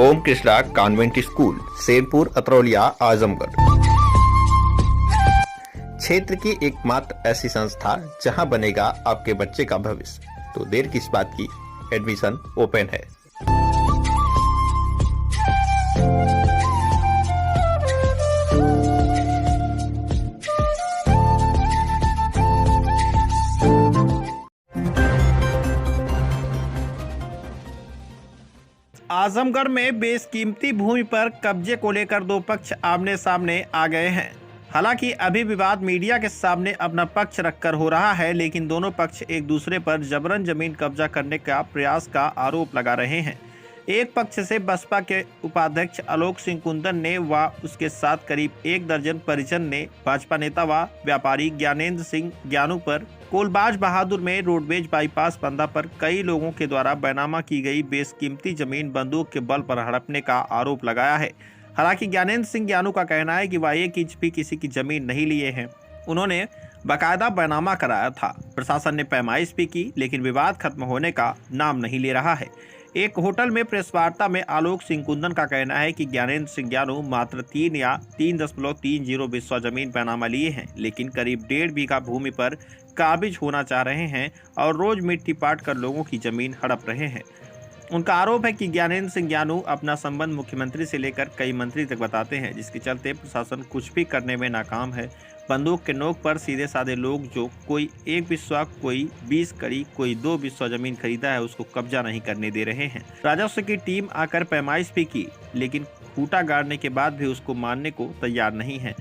ओम Krishna convent school, Senpur, Atraulia, Azamgarh. क्षेत्र की एकमात्र ऐसी संस्था जहां बनेगा आपके बच्चे का भविष्य। तो देर किस बात की, एडमिशन ओपन है। आजमगढ़ में बेशकीमती भूमि पर कब्जे को लेकर दो पक्ष आमने सामने आ गए हैं। हालांकि अभी विवाद मीडिया के सामने अपना पक्ष रखकर हो रहा है, लेकिन दोनों पक्ष एक दूसरे पर जबरन जमीन कब्जा करने का प्रयास का आरोप लगा रहे हैं। एक पक्ष से बसपा के उपाध्यक्ष आलोक सिंह कुंदन ने व उसके साथ करीब 1 दर्जन परिजन ने भाजपा नेता व व्यापारी ज्ञानेंद्र सिंह ज्ञानू पर कोलबाज बहादुर में रोडवेज बाईपास फंदा पर कई लोगों के द्वारा बैनामा की गई बेशकीमती जमीन बंदूक के बल पर हड़पने का आरोप लगाया है। हालांकि ज्ञानेंद्र सिंह ज्ञानू का कहना है कि वह 1 इंच भी किसी की जमीन नहीं लिए हैं। उन्होंने बाकायदा बैनामा कराया था। प्रशासन ने पैमाइश भी की, लेकिन विवाद खत्म होने का नाम नहीं ले रहा है। एक होटल में प्रेस वार्ता में आलोक सिंह कुंदन का कहना है कि ज्ञानेंद्र सिंह ज्ञानू मात्र 3 या 3.30 बिस्वा जमीन बैनामा लिए हैं, लेकिन करीब 1.5 बीघा भूमि पर काबिज होना चाह रहे हैं और रोज मिट्टी पाट कर लोगों की जमीन हड़प रहे हैं। उनका आरोप है कि ज्ञानेंद्र सिंह ज्ञानू अपना संबंध मुख्यमंत्री से लेकर कई मंत्री तक बताते हैं, जिसके चलते प्रशासन कुछ भी करने में नाकाम है। बंदूक के नोक पर सीधे साधे लोग जो कोई 1 बिस्वा, कोई 20 कड़ी, कोई 2 बिस्वा जमीन खरीदा है, उसको कब्जा नहीं करने दे रहे हैं। राजस्व की टीम आकर पैमाइश भी की, लेकिन खूंटा गाड़ने के बाद भी उसको मानने को तैयार नहीं है।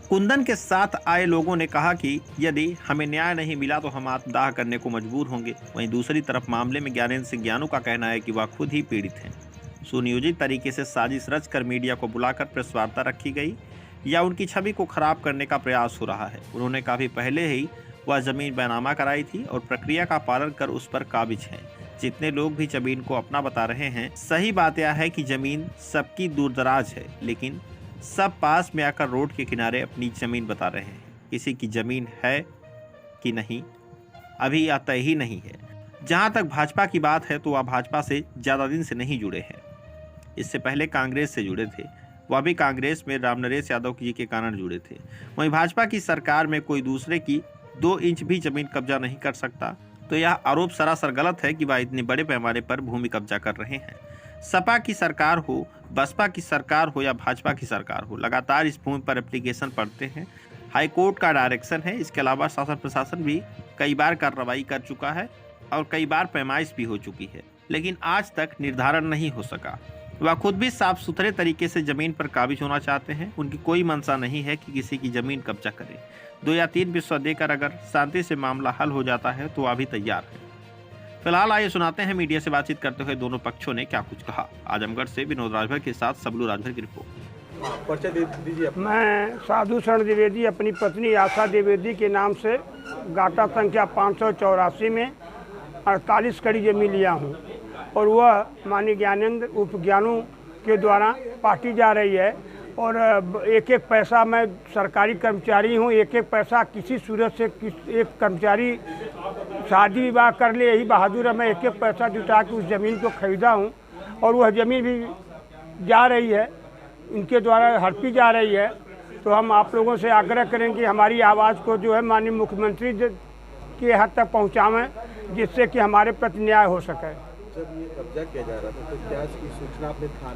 कुंदन के साथ आए लोगों ने कहा कि यदि हमें न्याय नहीं मिला तो हम आत्मदाह करने को मजबूर होंगे। वहीं दूसरी तरफ मामले में ज्ञानेंद्र सिंह ज्ञानू का कहना है कि वह खुद ही पीड़ित हैं। सुनियोजित तरीके से साजिश रचकर मीडिया को बुलाकर प्रेस वार्ता रखी गई या उनकी छवि को खराब करने का प्रयास हो रहा है। उन्होंने काफी पहले ही वह जमीन बैनामा कराई थी और प्रक्रिया का पालन कर उस पर काबिज हैं। जितने लोग भी जमीन को अपना बता रहे हैं, सही बात यह है कि जमीन सबकी दूरदराज है, लेकिन सब पास में आकर रोड के किनारे अपनी जमीन बता रहे हैं। किसी की जमीन है कि नहीं अभी यह तय ही नहीं है। जहां तक भाजपा की बात है तो वह भाजपा से ज्यादा दिन से नहीं जुड़े हैं। इससे पहले कांग्रेस से जुड़े थे, वह भी कांग्रेस में रामनरेश यादव जी के कारण जुड़े थे। वहीं भाजपा की सरकार में कोई दूसरे की 2 इंच भी जमीन कब्जा नहीं कर सकता, तो यह आरोप सरासर गलत है कि वह इतने बड़े पैमाने पर भूमि कब्जा कर रहे हैं। सपा की सरकार हो, बसपा की सरकार हो या भाजपा की सरकार हो, लगातार इस भूमि पर एप्लीकेशन पड़ते हैं। हाईकोर्ट का डायरेक्शन है। इसके अलावा शासन प्रशासन भी कई बार कार्रवाई कर चुका है और कई बार पैमाइश भी हो चुकी है, लेकिन आज तक निर्धारण नहीं हो सका। वह खुद भी साफ सुथरे तरीके से जमीन पर काबिज होना चाहते हैं। उनकी कोई मंशा नहीं है कि किसी की जमीन कब्जा करें। 2 या 3 बिस्वा देकर अगर शांति से मामला हल हो जाता है तो वह भी तैयार है। फिलहाल आइए सुनाते हैं मीडिया से बातचीत करते हुए दोनों पक्षों ने क्या कुछ कहा। आजमगढ़ से विनोद राजभर के साथ सबलू राजभर की रिपोर्ट। मैं साधु शरण द्विवेदी अपनी पत्नी आशा द्विवेदी के नाम से गाटा संख्या 584 में 48 कड़ी जमीन लिया हूँ और वह माननीय ज्ञानेंद्र उर्फ ज्ञानू के द्वारा पार्टी जा रही है और एक एक पैसा, मैं सरकारी कर्मचारी हूँ, एक एक पैसा किसी सूरत से एक कर्मचारी शादी विवाह कर ले, यही बहादुर है। मैं एक एक पैसा जुटा के उस ज़मीन को खरीदा हूँ और वह ज़मीन भी जा रही है, इनके द्वारा हड़पी जा रही है। तो हम आप लोगों से आग्रह करें कि हमारी आवाज़ को जो है माननीय मुख्यमंत्री के हद तक पहुँचावें, जिससे कि हमारे प्रति न्याय हो सके। जब ये कब्जा किया जा रहा था तो क्या इसकी सूचना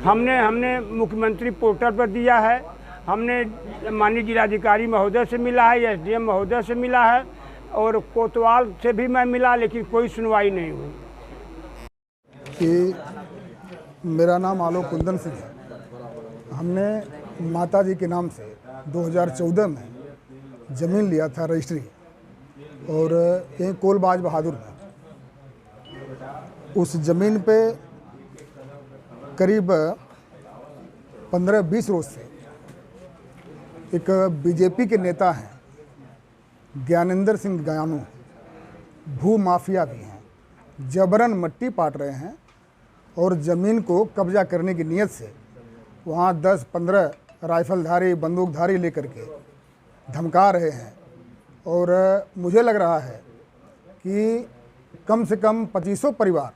आपने हमने मुख्यमंत्री पोर्टल पर दिया है। हमने माननीय जिलाधिकारी महोदय से मिला है, SDM महोदय से मिला है और कोतवाल से भी मैं मिला, लेकिन कोई सुनवाई नहीं हुई। कि मेरा नाम आलोक कुंदन सिंह है। हमने माताजी के नाम से 2014 में ज़मीन लिया था रजिस्ट्री, और यहीं कोलबाज बहादुर में। उस ज़मीन पे करीब 15-20 रोज से एक बीजेपी के नेता हैं ज्ञानेंद्र सिंह ज्ञानू, भू माफिया भी हैं, जबरन मट्टी पाट रहे हैं और ज़मीन को कब्जा करने की नीयत से वहाँ 10-15 राइफलधारी, बंदूकधारी लेकर के धमका रहे हैं। और मुझे लग रहा है कि कम से कम 2500 परिवार,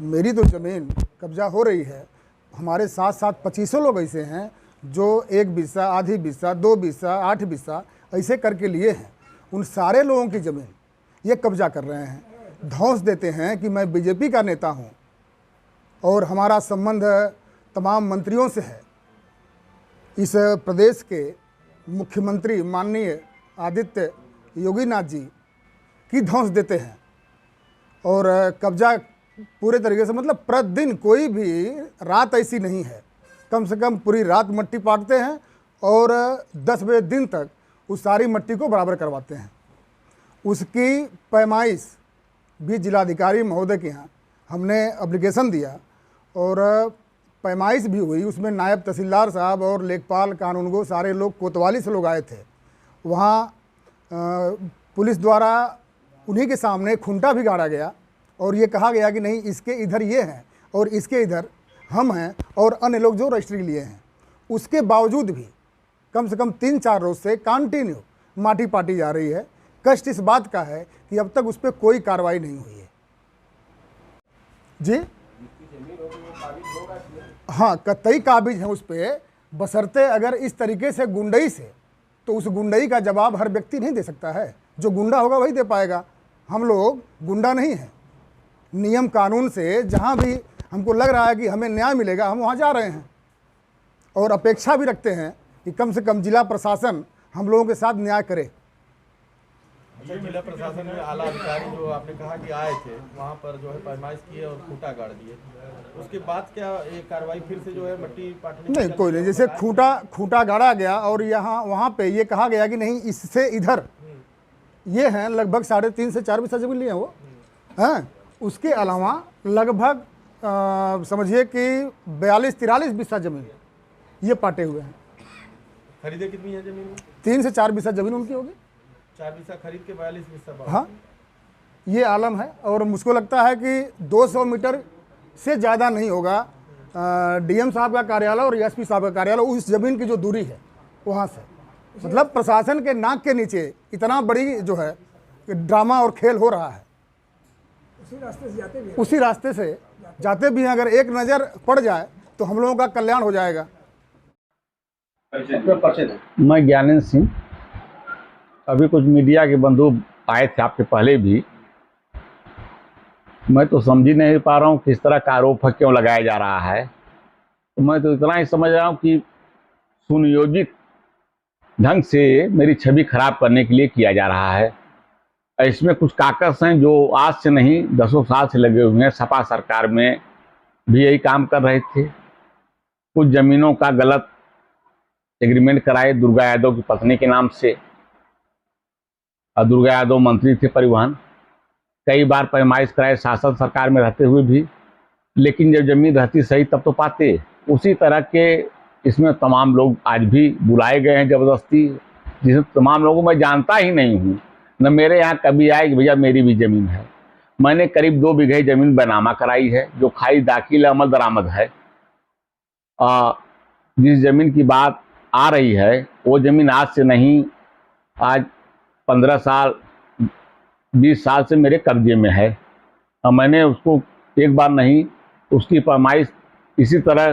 मेरी तो ज़मीन कब्जा हो रही है, हमारे साथ साथ 25 लोग ऐसे हैं जो 1 बिस्सा, आधी बिस्सा, 2 बिस्सा, 8 बिस्सा ऐसे करके लिए हैं। उन सारे लोगों की ज़मीन ये कब्जा कर रहे हैं, धौंस देते हैं कि मैं बीजेपी का नेता हूँ और हमारा संबंध तमाम मंत्रियों से है। इस प्रदेश के मुख्यमंत्री माननीय आदित्य योगीनाथ जी की धौंस देते हैं और कब्जा पूरे तरीके से, मतलब प्रतिदिन कोई भी रात ऐसी नहीं है, कम से कम पूरी रात मट्टी पाटते हैं और 10 बजे दिन तक उस सारी मट्टी को बराबर करवाते हैं। उसकी पैमाइश भी जिलाधिकारी महोदय के यहाँ हमने एप्लीकेशन दिया और पैमाइश भी हुई। उसमें नायब तहसीलदार साहब और लेखपाल, कानूनगो सारे लोग, कोतवाली से लोग आए थे। वहाँ पुलिस द्वारा उन्हीं के सामने खूंटा भी गाड़ा गया और ये कहा गया कि नहीं, इसके इधर ये हैं और इसके इधर हम हैं और अन्य लोग जो रजिस्ट्री लिए हैं। उसके बावजूद भी कम से कम 3-4 रोज से कंटिन्यू माटी पाटी जा रही है। कष्ट इस बात का है कि अब तक उस पर कोई कार्रवाई नहीं हुई है। जी हाँ, कतई काबिज है उस पर, बशर्ते अगर इस तरीके से गुंडई से, तो उस गुंडई का जवाब हर व्यक्ति नहीं दे सकता है। जो गुंडा होगा वही दे पाएगा। हम लोग गुंडा नहीं हैं। नियम कानून से जहाँ भी हमको लग रहा है कि हमें न्याय मिलेगा, हम वहाँ जा रहे हैं और अपेक्षा भी रखते हैं कि कम से कम जिला प्रशासन हम लोगों के साथ न्याय करे। जिला प्रशासन में आला अधिकारी जो आपने कहा कि आए थे, वहाँ पर जो है पैमाइश किए और खूंटा गाड़ दिए, उसके बाद क्या ये कार्रवाई फिर से जो है मट्टी पाटने? नहीं, कोई नहीं। जैसे खूंटा गाड़ा गया और यहाँ वहाँ पे ये कहा गया कि नहीं, इससे इधर ये हैं लगभग 3.5 से 4 बिस्सा जमीन लिए हैं वो हैं। उसके अलावा लगभग समझिए कि 42-43 बिस्सा जमीन ये पाटे हुए हैं। खरीदे कितनी है जमीन? 3 से 4 बिस्सा जमीन उनकी होगी। 4 बिस्सा खरीद के 42 बिस्सा। हाँ, ये आलम है। और मुझको लगता है कि 200 मीटर से ज़्यादा नहीं होगा डीएम साहब का कार्यालय और एसपी साहब का कार्यालय, उस ज़मीन की जो दूरी है वहाँ से। मतलब प्रशासन के नाक के नीचे इतना बड़ी जो है ड्रामा और खेल हो रहा है। उसी रास्ते से जाते भी हैं। अगर एक नज़र पड़ जाए तो हम लोगों का कल्याण हो जाएगा। मैं ज्ञानेंद्र सिंह, अभी कुछ मीडिया के बंधु आए थे आपके पहले भी। मैं तो समझ ही नहीं पा रहा हूँ किस तरह का आरोप क्यों लगाया जा रहा है। तो मैं तो इतना ही समझ रहा हूँ कि सुनियोजित ढंग से मेरी छवि खराब करने के लिए किया जा रहा है। इसमें कुछ काकस हैं जो आज से नहीं 10 साल से लगे हुए हैं। सपा सरकार में भी यही काम कर रहे थे। कुछ ज़मीनों का गलत एग्रीमेंट कराए दुर्गा यादव की पत्नी के नाम से, और दुर्गा यादव मंत्री थे परिवहन। कई बार पैमाइश कराए शासन सरकार में रहते हुए भी, लेकिन जब जमीन रहती सही तब तो पाते। उसी तरह के इसमें तमाम लोग आज भी बुलाए गए हैं ज़बरदस्ती, जिसे तमाम लोगों को मैं जानता ही नहीं हूँ, न मेरे यहाँ कभी आए कि भैया मेरी भी ज़मीन है। मैंने करीब 2 बीघे ज़मीन बनामा कराई है जो खाई दाखिल अमल दरामद है। जिस ज़मीन की बात आ रही है वो ज़मीन आज से नहीं, आज 15 साल 20 साल से मेरे कब्जे में है और मैंने उसको एक बार नहीं, उसकी पैमाइश इसी तरह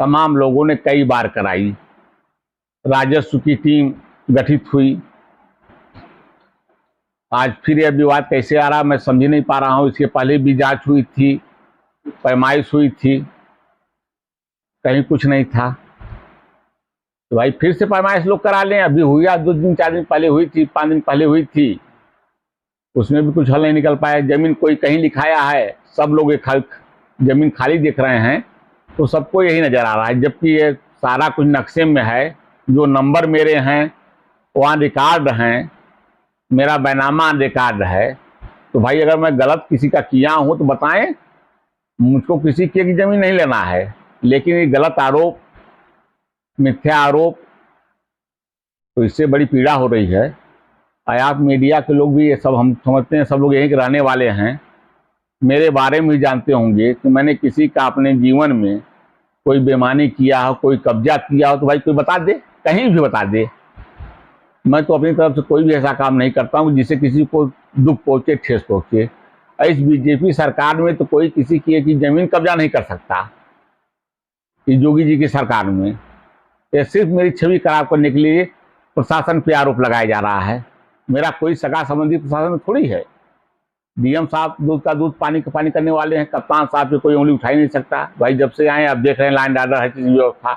तमाम लोगों ने कई बार कराई। राजस्व की टीम गठित हुई। आज फिर यह विवाद कैसे आ रहा मैं समझ नहीं पा रहा हूँ। इसके पहले भी जांच हुई थी, पैमाइश हुई थी, कहीं कुछ नहीं था। तो भाई फिर से पैमाइश लोग करा लें। अभी हुई 2 दिन 4 दिन पहले हुई थी, 5 दिन पहले हुई थी, उसमें भी कुछ हल नहीं निकल पाया। जमीन कोई कहीं लिखाया है, सब लोग एक जमीन खाली देख रहे हैं, तो सबको यही नज़र आ रहा है, जबकि ये सारा कुछ नक्शे में है। जो नंबर मेरे हैं वहाँ रिकॉर्ड हैं, मेरा बैनामा रिकॉर्ड है। तो भाई अगर मैं गलत किसी का किया हूँ तो बताएं, मुझको किसी की ज़मीन नहीं लेना है। लेकिन ये गलत आरोप, मिथ्या आरोप, तो इससे बड़ी पीड़ा हो रही है। आप मीडिया के लोग भी ये सब हम समझते हैं, सब लोग यहीं के रहने वाले हैं, मेरे बारे में भी जानते होंगे कि मैंने किसी का अपने जीवन में कोई बेईमानी किया हो, कोई कब्जा किया हो, तो भाई कोई बता दे, कहीं भी बता दे। मैं तो अपनी तरफ से कोई भी ऐसा काम नहीं करता हूँ जिससे किसी को दुख पहुँचे, ठेस पहुँचे। इस बीजेपी सरकार में तो कोई किसी की ज़मीन कब्जा नहीं कर सकता। इस योगी जी की सरकार में। ये सिर्फ मेरी छवि खराब करने के लिए प्रशासन पे आरोप लगाया जा रहा है। मेरा कोई सगा संबंधी प्रशासन में थोड़ी है। डीएम साहब दूध का दूध पानी का पानी करने वाले हैं। कप्तान साहब पे कोई उंगली उठा ही नहीं सकता। भाई जब से आए आप देख रहे हैं लाइन ऑर्डर हर चीज व्यवस्था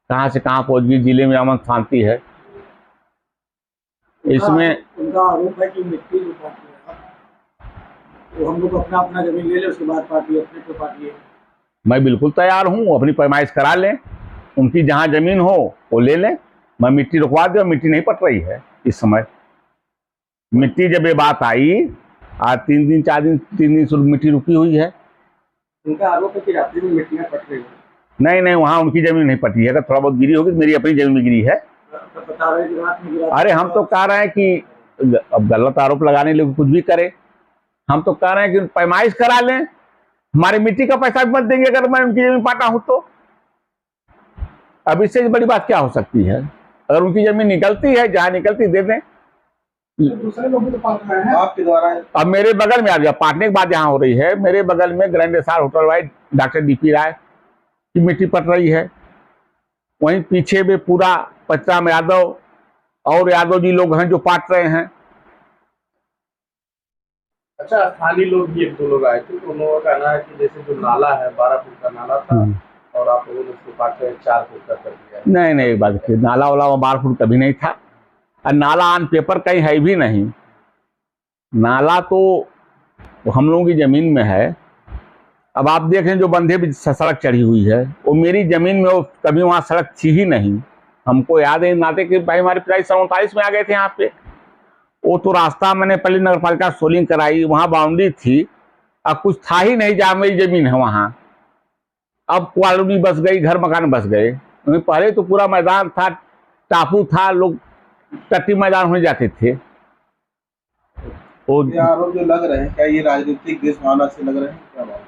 कहाँ से कहाँ पहुंच गई। जिले में अमन शांति है। इसमें उनका आरोप है कि मिट्टी जो पार्टी है तो हम लोग अपना अपना जमीन ले ले, उसके बाद पार्टी अपने को पार्टी है। मैं बिल्कुल तैयार हूँ, अपनी पैमाइश करा लें। उनकी जहाँ जमीन हो वो ले लें। मैं मिट्टी रुकवा दूँ। मिट्टी नहीं पट रही है इस समय। मिट्टी जब ये बात आई आज 3 दिन 4 दिन 3 दिन से मिट्टी रुकी हुई है। उनका आरोप है कि रात्रि में मिट्टियाँ पट रही है। नहीं, वहाँ उनकी जमीन नहीं पटी है। अगर थोड़ा बहुत गिरी होगी मेरी अपनी जमीन में गिरी है। बता रहे कि रात में गिरा। अरे हम तो कह रहे हैं कि अब गलत आरोप लगाने लोग कुछ भी करे। हम तो कह रहे हैं कि पैमाइश करा लें। हमारी मिट्टी का पैसा भी मत देंगे अगर मैं उनकी जमीन पाटा हूं तो। अब इससे बड़ी बात क्या हो सकती है। अगर उनकी जमीन निकलती है, जहां निकलती दे दें। दूसरे लोग भी तो पाट रहे हैं आपके द्वारा। अब मेरे बगल में आ गया पाटने की बात जहां हो रही है। मेरे बगल में ग्रैंड एसआर होटल वाइड डॉक्टर डीपी राय की मिट्टी पट रही है। वहीं पीछे में पूरा पचराम यादव और यादव जी लोग हैं जो पाट रहे हैं। अच्छा, स्थानीय लोग भी 1-2 लोग आए थे तो उन्होंने कहना है कि जैसे जो नाला है 12 फुट का नाला था और आप लोगों ने उसको काट कर 4 फुट का कर दिया। नहीं, एक बात देखिए, नाला वाला 12 फुट कभी नहीं था। और नाला ऑन पेपर कहीं है भी नहीं। नाला तो हम लोगों की जमीन में है। अब आप देखें जो बंधे भी सड़क चढ़ी हुई है वो मेरी जमीन में, वो कभी वहाँ सड़क थी ही नहीं। हमको याद है नाते कि भाई हमारे पिताजी 1939 में आ गए थे यहाँ पे। वो तो रास्ता मैंने पहले नगर पालिका सोलिंग कराई, वहाँ बाउंड्री थी। अब कुछ था ही नहीं जहाँ मेरी जमीन है वहाँ। अब कॉलोनी बस गई, घर मकान बस गए। पहले तो पूरा मैदान था, टापू था, लोग टट्टी मैदान होने जाते थे। ये आरोप जो लग रहे हैं क्या ये राजनीतिक देश भावना से लग रहे हैं? क्या बात?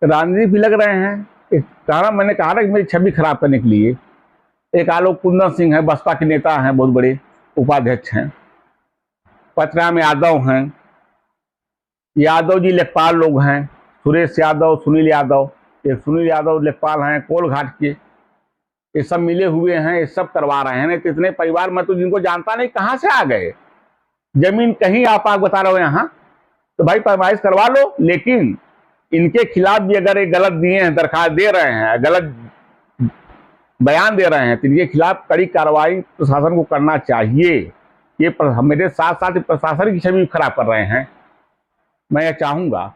राजनीति भी लग रहे हैं। कहना मैंने कहा ना कि मेरी छवि खराब करने के लिए। एक आलोक कुंदन सिंह है, बसपा के नेता हैं, बहुत बड़े उपाध्यक्ष हैं। पचराम यादव हैं, यादव जी लेखपाल लोग हैं, सुरेश यादव, सुनील यादव। एक सुनील यादव लेखपाल हैं कोलघाट के। ये सब मिले हुए हैं, ये सब करवा रहे हैं। नहीं तो इतने परिवार मैं तो जिनको जानता नहीं कहाँ से आ गए। जमीन कहीं आप बता रहे हो यहाँ, तो भाई पैमाइश करवा लो। लेकिन इनके खिलाफ भी अगर ये गलत दिए हैं, दरखास्त दे रहे हैं, गलत बयान दे रहे हैं, तो इनके खिलाफ कड़ी कार्रवाई प्रशासन को करना चाहिए। ये मेरे साथ साथ प्रशासन की छवि खराब कर रहे हैं। मैं ये चाहूंगा